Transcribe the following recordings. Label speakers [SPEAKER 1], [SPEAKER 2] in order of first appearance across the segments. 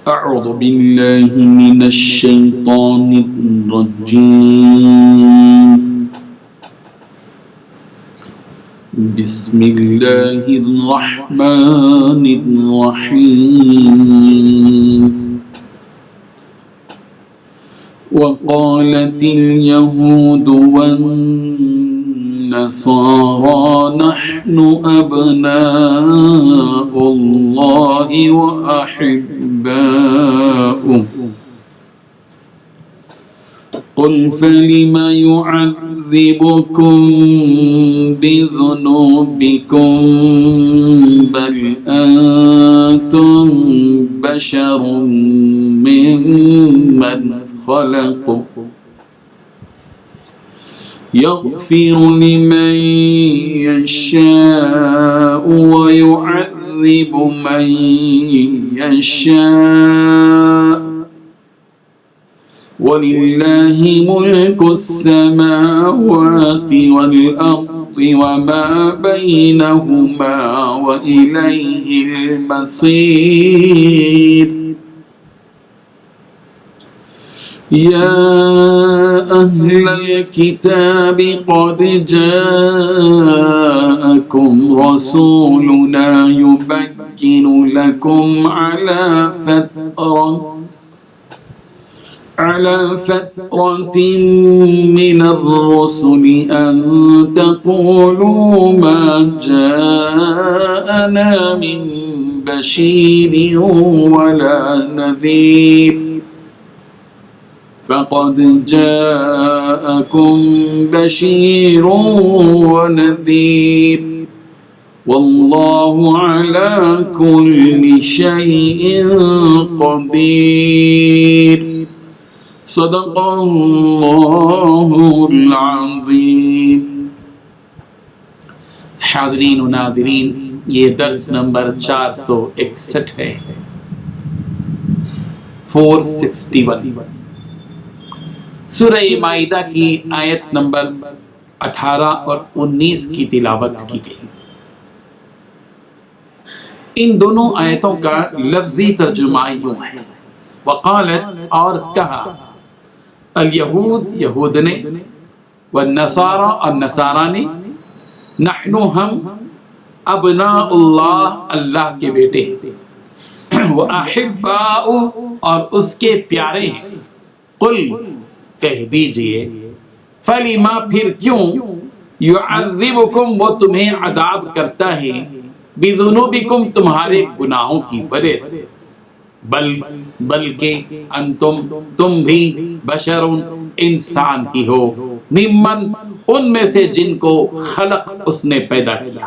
[SPEAKER 1] أعوذ بالله من الشيطان الرجيم بسم الله الرحمن الرحيم وقالت اليهود والنصارى نحن أبناء الله وأحباؤه قل فلم يعذبكم بذنوبكم بل أنتم بشر ممن خلق يغفر لمن يشاء ويعذب من يشاء ولله ملك السماوات والأرض وما بينهما وإليه المصير يا أهل الكتاب قد جاءكم رسولنا يبين لكم على فترة من الرسل أن تقولوا ما جاءنا من بشير ولا نذير فقد جاءكم بشير ونذير والله على كل شيء قدير صدق اللہ العظیم۔ حاضرین و ناظرین، یہ درس نمبر 461 ہے، 461 سورہ مائدہ کی آیت نمبر 18 اور 19 کی تلاوت کی گئی۔ ان دونوں آیتوں کا لفظی ترجمہ یوں ہے، وقالت اور کہا، الیہود یہود نے، والنصارى اور نصارہ نے، نحن ہم، ابناء اللہ اللہ کے بیٹے ہیں، وأحباء اور اس کے پیارے ہیں، قل کہہ دیجئے، فلما پھر کیوں، یعذبکم وہ تمہیں عذاب کرتا ہے، بذنوبکم تمہارے گناہوں کی وجہ سے، بلکہ انتم تم بھی بشر انسان ہی ہو، ممن ان میں سے جن کو خلق اس نے پیدا کیا،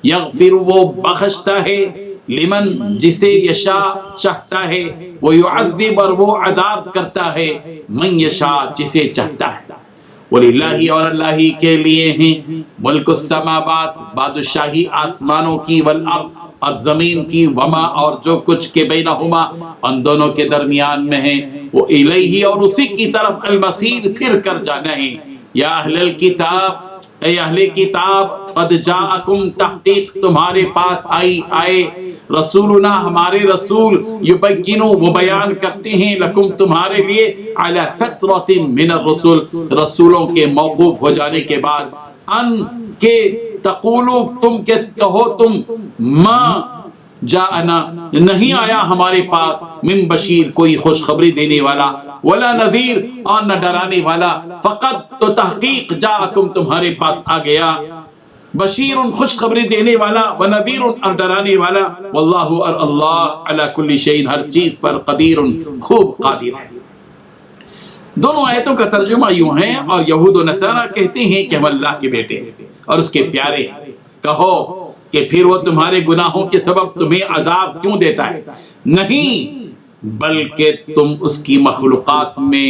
[SPEAKER 1] یغفر وہ بخشتا ہے، لمن جسے یشاء چاہتا ہے، وہ یعذب اور وہ عذاب کرتا ہے، من یشاء جسے چاہتا ہے، وَلِلَّهِ اور اللہ ہی کے لیے ہیں، ملک السماوات بادشاہی آسمانوں کی، والارض اور زمین کی، وما اور جو کچھ کے بینہما ان دونوں کے درمیان میں ہیں، وہ الیہ اور اسی کی طرف المصیر پھر کر جانا ہے۔ یا اہل الکتاب، اے اہل کتاب، قد جاءکم تحقیق تمہارے پاس آئے رسولنا ہمارے رسول، یبینوا وہ بیان کرتے ہیں، لکم تمہارے لیے، علی فترۃ من الرسل رسولوں کے موقوف ہو جانے کے بعد، ان کے تقولو تم کے کہو تم، ما جاءنا نہیں آیا ہمارے پاس، من بشیر کوئی خوشخبری دینے والا، ولا نذیر اور نہ ڈرانے والا، فقط تو تحقیق جاءکم تمہارے پاس آ گیا، بشیر خوشخبری دینے والا، ونذیر اور ڈرانے والا، واللہ اور اللہ علی کل شیء ہر چیز پر قدیر خوب قادر ہے۔ دونوں آیتوں کا ترجمہ یوں ہے، اور یہود و نصارہ کہتے ہیں کہ ہم اللہ کے بیٹے ہیں اور اس کے پیارے ہیں، کہو کہ پھر وہ تمہارے گناہوں کے سبب تمہیں عذاب کیوں دیتا ہے؟ نہیں، بلکہ تم اس کی مخلوقات میں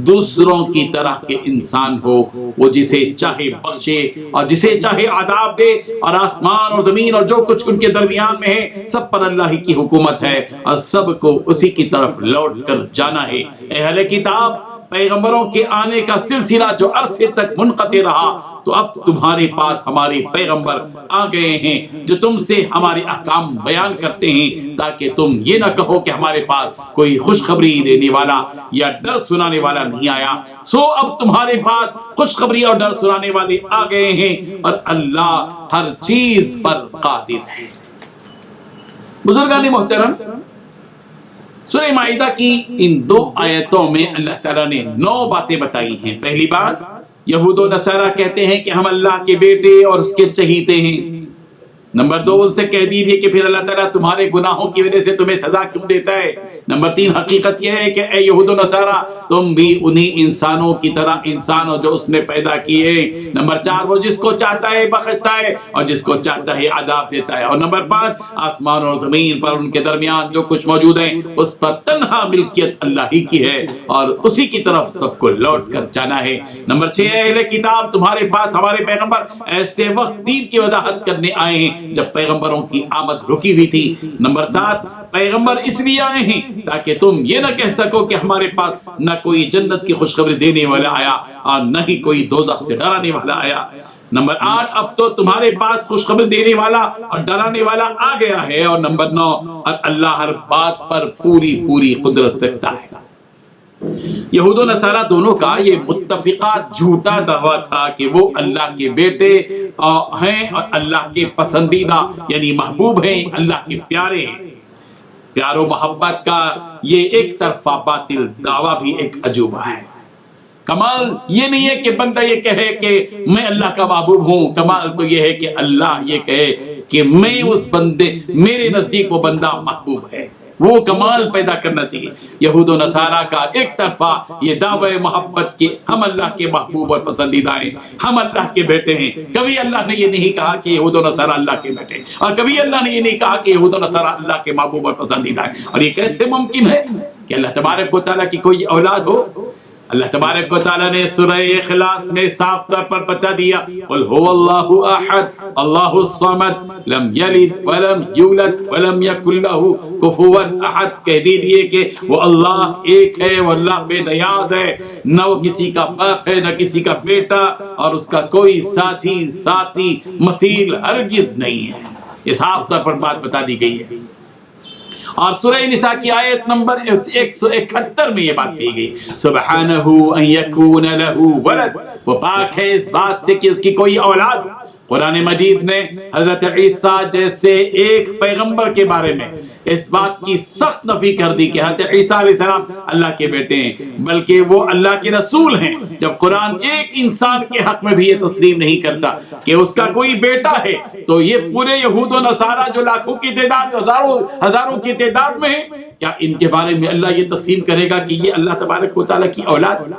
[SPEAKER 1] دوسروں کی طرح کے انسان ہو، وہ جسے چاہے بخشے اور جسے چاہے عذاب دے، اور آسمان اور زمین اور جو کچھ ان کے درمیان میں ہے سب پر اللہ کی حکومت ہے، اور سب کو اسی کی طرف لوٹ کر جانا ہے۔ اے اہل کتاب، پیغمبروں کے آنے کا سلسلہ جو عرصے تک منقطع رہا، تو اب تمہارے پاس ہمارے پیغمبر آ گئے ہیں جو تم سے ہمارے احکام بیان کرتے ہیں، تاکہ تم یہ نہ کہو کہ ہمارے پاس کوئی خوشخبری دینے والا یا ڈر سنانے والا نہیں آیا۔ سو اب تمہارے پاس خوشخبری اور ڈر سنانے والے آ گئے ہیں، اور اللہ ہر چیز پر قادر ہے۔ بزرگان محترم، سورہ مائدہ کی ان 2 آیتوں میں اللہ تعالیٰ نے 9 باتیں بتائی ہیں۔ پہلی بات، یہود و نصارہ کہتے ہیں کہ ہم اللہ کے بیٹے اور اس کے چہیتے ہیں۔ نمبر 2، ان سے کہہ دیجیے کہ پھر اللہ تعالیٰ تمہارے گناہوں کی وجہ سے تمہیں سزا کیوں دیتا ہے۔ نمبر 3، حقیقت یہ ہے کہ اے یہود و نصارہ، تم بھی انہی انسانوں کی طرح انسان ہو جو اس نے پیدا کیے۔ نمبر 4، وہ جس کو چاہتا ہے بخشتا ہے اور جس کو چاہتا ہے عذاب دیتا ہے۔ اور نمبر 5، آسمان اور زمین پر ان کے درمیان جو کچھ موجود ہے اس پر تنہا ملکیت اللہ ہی کی ہے اور اسی کی طرف سب کو لوٹ کر جانا ہے۔ نمبر 6، اہل کتاب، تمہارے پاس ہمارے پیغمبر ایسے وقت دین کی وضاحت کرنے آئے ہیں جب پیغمبروں کی آمد رکی ہوئی تھی۔ نمبر 7، پیغمبر اس لیے آئے ہیں تاکہ تم یہ نہ کہہ سکو کہ ہمارے پاس نہ کوئی جنت کی خوشخبری دینے والا آیا اور نہ ہی کوئی دوزخ سے ڈرانے والا آیا۔ نمبر 8، اب تو تمہارے پاس خوشخبری دینے والا اور ڈرانے والا آ گیا ہے۔ اور نمبر 9، اور اللہ ہر بات پر پوری قدرت رکھتا ہے۔ یہود و نصارہ دونوں کا یہ متفقہ جھوٹا دعویٰ تھا کہ وہ اللہ کے بیٹے ہیں اور اللہ کے پسندیدہ یعنی محبوب ہیں، اللہ کے پیارے ہیں۔ پیار و محبت کا یہ ایک طرفہ باطل دعویٰ بھی ایک عجوبہ ہے۔ کمال یہ نہیں ہے کہ بندہ یہ کہے کہ میں اللہ کا محبوب ہوں، کمال تو یہ ہے کہ اللہ یہ کہے کہ میں اس بندے، میرے نزدیک وہ بندہ محبوب ہے۔ وہ کمال پیدا کرنا چاہیے۔ یہود و نصارہ کا ایک طرفہ یہ دعوی محبت کہ ہم اللہ کے محبوب اور پسندیدہ ہیں، ہم اللہ کے بیٹے ہیں۔ کبھی اللہ نے یہ نہیں کہا کہ یہود و نصارہ اللہ کے بیٹے ہیں، اور کبھی اللہ نے یہ نہیں کہا کہ یہود و نصارہ اللہ کے محبوب اور پسندیدہ ہیں۔ اور یہ کیسے ممکن ہے کہ اللہ تبارک و تعالیٰ کی کوئی اولاد ہو؟ اللہ تبارک و تعالیٰ نے سورہ اخلاص میں صاف طور پر بتا دیا، قل هو اللہ احد اللہ الصمد لم یلد ولم یولد ولم یکن له کفوا احد۔ کہہ دیجئے کہ وہ اللہ ایک ہے، وہ اللہ بے نیاز ہے، نہ وہ کسی کا باپ ہے نہ کسی کا بیٹا، اور اس کا کوئی ساتھی مثیل ہرگز نہیں ہے۔ یہ صاف طور پر بات بتا دی گئی ہے۔ اور سورہ نساء کی آیت نمبر 171 میں یہ بات کہی گئی، سبحانہ ان یکون لہ ولد، وہ پاک ہے اس بات سے کہ اس کی کوئی اولاد۔ قرآن مجید نے حضرت عیسیٰ جیسے ایک پیغمبر کے بارے میں اس بات کی سخت نفی کر دی کہ حضرت عیسیٰ علیہ السلام اللہ کے بیٹے ہیں، بلکہ وہ اللہ کے رسول ہیں۔ جب قرآن ایک انسان کے حق میں بھی یہ تسلیم نہیں کرتا کہ اس کا کوئی بیٹا ہے، تو یہ پورے یہود و نصارہ جو لاکھوں کی تعداد، ہزاروں کی تعداد میں ہیں، کیا ان کے بارے میں اللہ یہ تسلیم کرے گا کہ یہ اللہ تبارک و تعالیٰ کی اولاد؟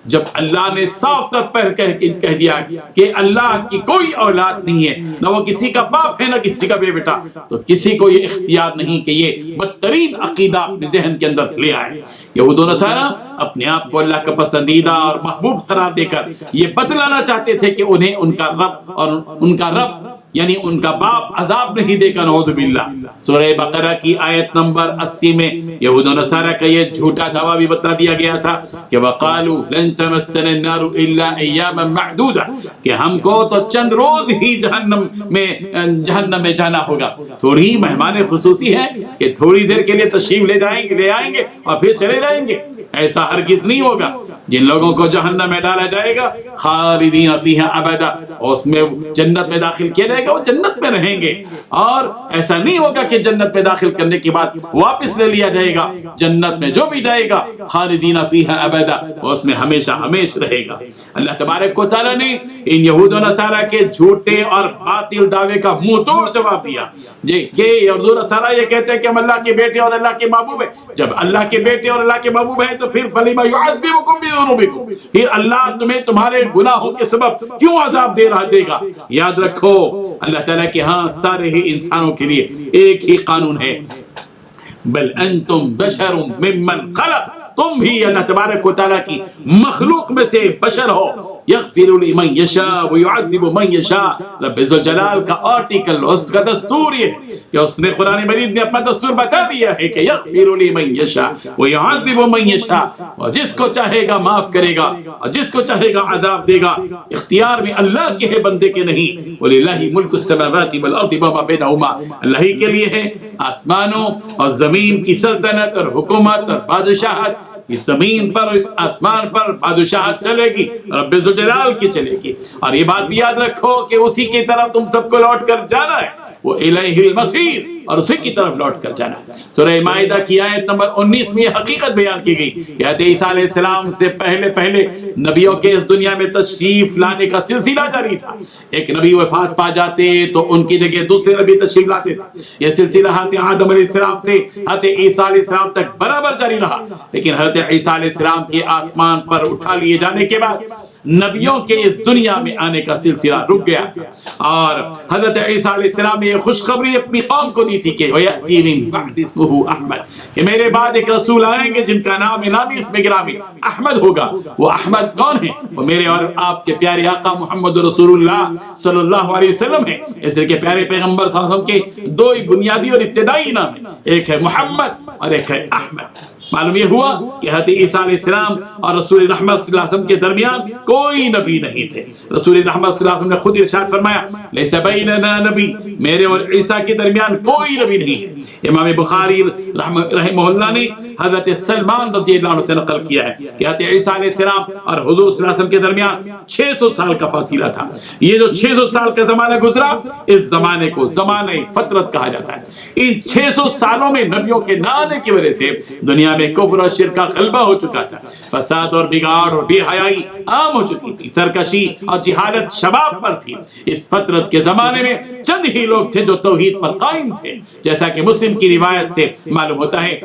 [SPEAKER 1] جب اللہ نے صاف طور پر کہہ دیا کہ اللہ کی کوئی اولاد نہیں ہے، نہ وہ کسی کا باپ ہے نہ کسی کا بیٹا، تو کسی کو یہ اختیار نہیں کہ یہ بدترین عقیدہ اپنے ذہن کے اندر لے آئے۔ یہود و نصارہ اپنے آپ کو اللہ کا پسندیدہ اور محبوب قرار دے کر یہ بتلانا چاہتے تھے کہ انہیں ان کا رب اور ان کا رب یعنی ان کا باپ عذاب نہیں دے گا، نعوذ باللہ۔ سورہ بقرہ کی آیت نمبر 80 میں یہود و نصارہ کا یہ جھوٹا دعویٰ بھی بتا دیا گیا تھا کہ وَقَالُوا لَن تَمَسَّنَا النَّارُ إِلَّا أَيَّامًا مَعْدُودًا، کہ ہم کو تو چند روز ہی جہنم میں جانا ہوگا۔ تھوڑی مہمان خصوصی ہے کہ تھوڑی دیر کے لیے تشریف لے آئیں گے اور پھر چلے جائیں گے، ایسا ہرگز نہیں ہوگا۔ جن لوگوں کو جہنم میں ڈالا جائے گا خالدین فیہا ابدا، اور اس میں جنت میں داخل کیا جائے گا، وہ جنت میں رہیں گے، اور ایسا نہیں ہوگا کہ جنت میں داخل کرنے کے بعد واپس لے لیا جائے گا۔ جنت میں جو بھی جائے گا خالدین فیہا ابدا، وہ اس میں ہمیشہ رہے گا۔ اللہ تبارک و تعالیٰ نے ان یہود و نصارہ کے جھوٹے اور باطل دعوے کا منہ توڑ جواب دیا کہ یہود و نصارہ یہ کہتے ہیں کہ ہم اللہ کے بیٹے اور اللہ کے محبوب ہیں۔ جب اللہ کے بیٹے اور اللہ کے محبوب ہیں تو پھر فَلِمَ يُعَذِّبُكُم بِذُنُوبِكُم، پھر اللہ تمہیں تمہارے گناہوں کے سبب کیوں عذاب دے گا؟ یاد رکھو اللہ تعالیٰ کے ہاں سارے ہی انسانوں کے لیے ایک ہی قانون ہے، بل انتم بشر ممن خلق، تم بھی اللہ تبارک و تعالیٰ کی مخلوق میں سے بشر ہو، یغفر لمن یشاء ویعذب من یشاء. رب ذوالجلال کا آرٹیکل، اس کا دستور یہ ہے کہ اس نے قرآن مجید میں اپنا دستور بتا دیا ہے کہ یغفر لمن یشاء ویعذب من یشاء، اور جس کو چاہے گا معاف کرے گا اور جس کو چاہے گا عذاب دے گا. اختیار میں اللہ کے ہے، بندے کے نہیں. وَلِلَّهِ مُلْكُ السَّمَاوَاتِ وَالْأَرْضِ وَمَا بَيْنَهُمَا، اللہ ہی کے لیے ہے آسمانوں اور زمین کی سلطنت اور حکومت اور بادشاہت. اس زمین پر اس آسمان پر بادشاہت چلے گی، رب ذوالجلال کی چلے گی. اور یہ بات بھی یاد رکھو کہ اسی کی طرف تم سب کو لوٹ کر جانا ہے، وہ الیہ المصیر، اور اسی کی طرف لوٹ کر جانا ہے. سورہ مائدہ کی آیت نمبر 19 میں یہ حقیقت بیان کی گئی کہ حضرت عیسیٰ علیہ السلام سے پہلے نبیوں کے اس دنیا میں تشریف لانے کا سلسلہ جاری تھا. ایک نبی وفات پا جاتے تو ان کی جگہ دوسرے نبی تشریف لاتے تھے. یہ سلسلہ حضرت آدم علیہ السلام سے حضرت عیسیٰ علیہ السلام تک برابر جاری رہا. لیکن حضرت عیسیٰ علیہ السلام کے آسمان پر اٹھا لیے جانے کے بعد نبیوں کے اس دنیا میں آنے کا سلسلہ رک گیا. اور حضرت عیسیٰ علیہ السلام نے یہ خوشخبری اپنی قوم کو دی تھی کہ وَيَأْتِي مِن بَعْدِ اسْمُهُ احمد، کہ میرے بعد ایک رسول آئیں گے جن کا نام نامی اسم گرامی احمد ہوگا. وہ احمد کون ہے؟ وہ میرے اور آپ کے پیارے آقا محمد رسول اللہ صلی اللہ علیہ وسلم ہیں. اس لیے کہ پیارے پیغمبر صلی اللہ علیہ وسلم کے دو بنیادی اور ابتدائی نام ہیں، ایک ہے محمد اور ایک ہے احمد. معلوم یہ ہوا کہ حضرت عیسیٰ علیہ السلام اور رسول رحمت صلی اللہ علیہ وسلم کے درمیان کوئی نبی نہیں تھے. رسول رحمت صلی اللہ علیہ وسلم نے خود ارشاد فرمایا لیس بیننا نبی، میرے اور عیسیٰ کے درمیان کوئی نبی نہیں ہے. امام بخاری رحمہ اللہ نے حضرت سلمان رضی اللہ عنہ سے نقل کیا ہے کہ حضرت عیسیٰ علیہ السلام اور حضور صلی اللہ علیہ وسلم کے درمیان 600 سال کا فاصلہ تھا. یہ جو 600 سال کا زمانہ گزرا، اس زمانے کو زمانہ فترت کہا جاتا ہے. ان 600 سالوں میں نبیوں کے نہ آنے کی وجہ سے دنیا میں کفر اور شرک کا غلبہ ہو چکا تھا. فساد اور بگاڑ اور بے حیائی عام ہو چکی تھی. سرکشی اور جہالت شباب پر تھی. اس فترت کے زمانے میں چند ہی لوگ تھے جو توحید پر قائم تھے، جیسا کہ مسلم کی روایت سے معلوم ہوتا ہے،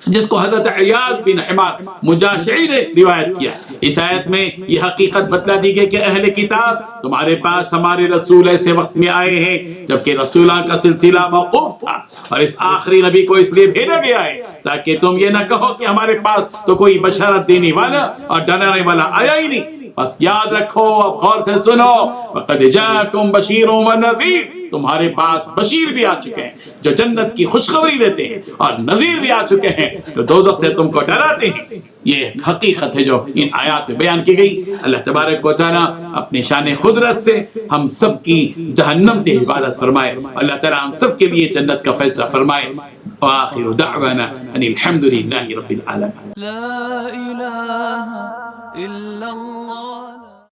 [SPEAKER 1] جس کو حضرت عیاض بن حمار مجاشعی نے روایت کیا. اس آیت میں یہ حقیقت بتلا دی گئی کہ اہل کتاب تمہارے پاس ہمارے رسول ایسے وقت میں آئے ہیں جبکہ رسولان کا سلسلہ موقوف تھا، اور اس آخری نبی کو اس لیے بھیجا گیا ہے تاکہ تم یہ نہ کہو کہ ہمارے پاس تو کوئی بشارت دینے والا اور ڈرانے والا آیا ہی نہیں. بس یاد رکھو، اب غور سے سنو، وَقَدْ جَاءَكُمْ بَشِيرٌ وَنَذِيرٌ، تمہارے پاس بشیر بھی آ چکے ہیں جو جنت کی خوشخبری دیتے ہیں، اور نذیر بھی آ چکے ہیں جو دوزخ سے تم کو ڈراتے ہیں. یہ حقیقت ہے جو ان آیات میں بیان کی گئی. اللہ تبارک و تعالیٰ اپنی شان قدرت سے ہم سب کی جہنم سے حفاظت فرمائے. اللہ تعالیٰ ہم سب کے لیے جنت کا فیصلہ فرمائے. وآخر دعوانا ان الحمد للہ رب العالمین. لا الہ الا اللہ.